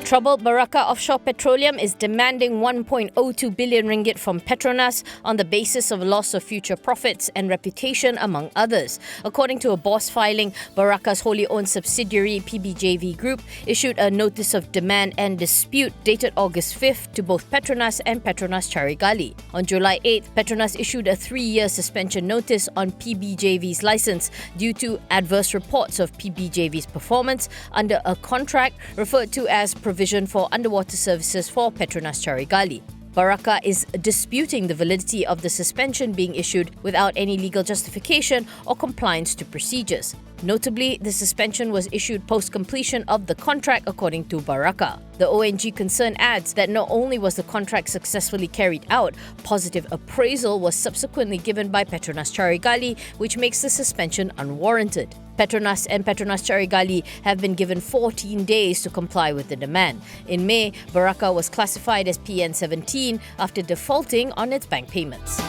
Troubled Barakah Offshore Petroleum is demanding 1.02 billion ringgit from Petronas on the basis of loss of future profits and reputation, among others. According to a BOS filing, Barakah's wholly owned subsidiary PBJV Group issued a notice of demand and dispute dated August 5th to both Petronas and Petronas Carigali. On July 8th, Petronas issued a 3-year suspension notice on PBJV's license due to adverse reports of PBJV's performance under a contract referred to as Provision for Underwater Services for Petronas Carigali. Barakah is disputing the validity of the suspension being issued without any legal justification or compliance to procedures. Notably, the suspension was issued post-completion of the contract, according to Barakah. The ONG concern adds that not only was the contract successfully carried out, positive appraisal was subsequently given by Petronas Carigali, which makes the suspension unwarranted. Petronas and Petronas Carigali have been given 14 days to comply with the demand. In May, Barakah was classified as PN17 after defaulting on its bank payments.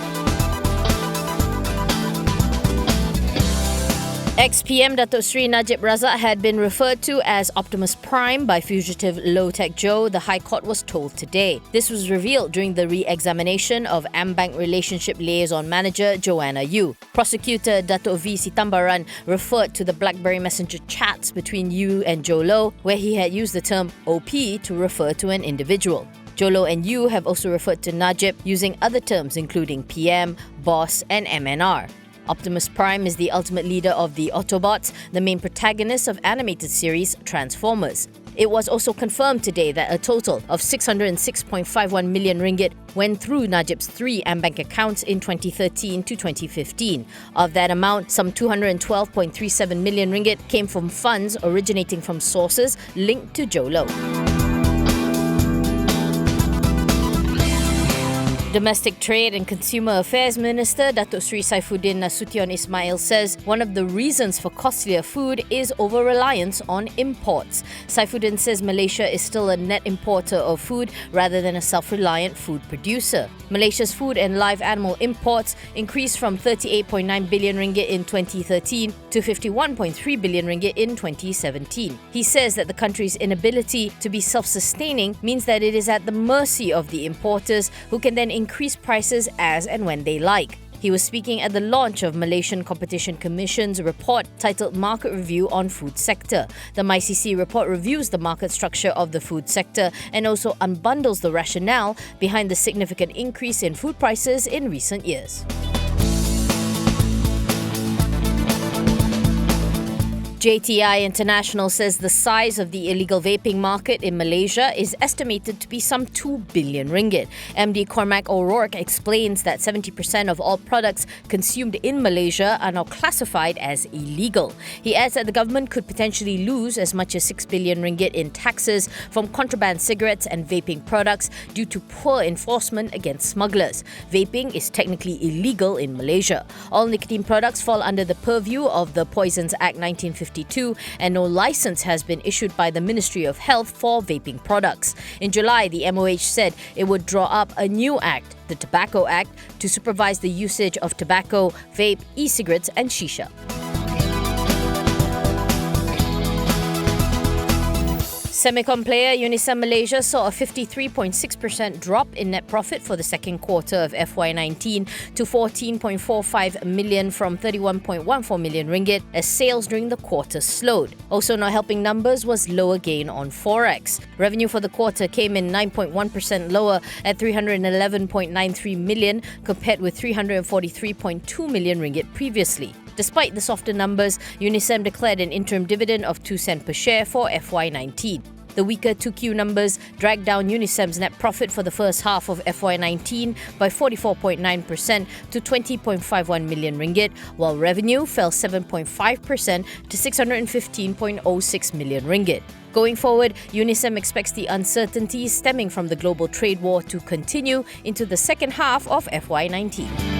Ex-PM Datuk Seri Najib Razak had been referred to as Optimus Prime by fugitive Low-Tech Joe, the High Court was told today. This was revealed during the re-examination of AmBank Relationship Liaison Manager Joanna Yu. Prosecutor Datuk V. Sitambaran referred to the BlackBerry Messenger chats between Yu and Joe Low, where he had used the term OP to refer to an individual. Joe Low and Yu have also referred to Najib using other terms including PM, Boss and MNR. Optimus Prime is the ultimate leader of the Autobots, the main protagonist of animated series Transformers. It was also confirmed today that a total of 606.51 million ringgit went through Najib's 3 AmBank accounts in 2013 to 2015. Of that amount, some 212.37 million ringgit came from funds originating from sources linked to Joe Low. Domestic Trade and Consumer Affairs Minister Datuk Seri Saifuddin Nasution Ismail says one of the reasons for costlier food is over-reliance on imports. Saifuddin says Malaysia is still a net importer of food rather than a self-reliant food producer. Malaysia's food and live animal imports increased from 38.9 billion ringgit in 2013 to 51.3 billion ringgit in 2017. He says that the country's inability to be self-sustaining means that it is at the mercy of the importers who can then increase prices as and when they like. He was speaking at the launch of Malaysian Competition Commission's report titled Market Review on Food Sector. The MyCC report reviews the market structure of the food sector and also unbundles the rationale behind the significant increase in food prices in recent years. JTI International says the size of the illegal vaping market in Malaysia is estimated to be some 2 billion ringgit. MD Cormac O'Rourke explains that 70% of all products consumed in Malaysia are now classified as illegal. He adds that the government could potentially lose as much as 6 billion ringgit in taxes from contraband cigarettes and vaping products due to poor enforcement against smugglers. Vaping is technically illegal in Malaysia. All nicotine products fall under the purview of the Poisons Act 1952, and no license has been issued by the Ministry of Health for vaping products. In July, the MOH said it would draw up a new act, the Tobacco Act, to supervise the usage of tobacco, vape, e-cigarettes and shisha. Semicon player Unicem Malaysia saw a 53.6% drop in net profit for the second quarter of FY19 to 14.45 million from 31.14 million ringgit as sales during the quarter slowed. Also not helping numbers was lower gain on Forex. Revenue for the quarter came in 9.1% lower at 311.93 million compared with 343.2 million ringgit previously. Despite the softer numbers, Unicem declared an interim dividend of 2 cents per share for FY19. The weaker 2Q numbers dragged down Unicem's net profit for the first half of FY19 by 44.9% to 20.51 million ringgit, while revenue fell 7.5% to 615.06 million ringgit. Going forward, Unicem expects the uncertainties stemming from the global trade war to continue into the second half of FY19.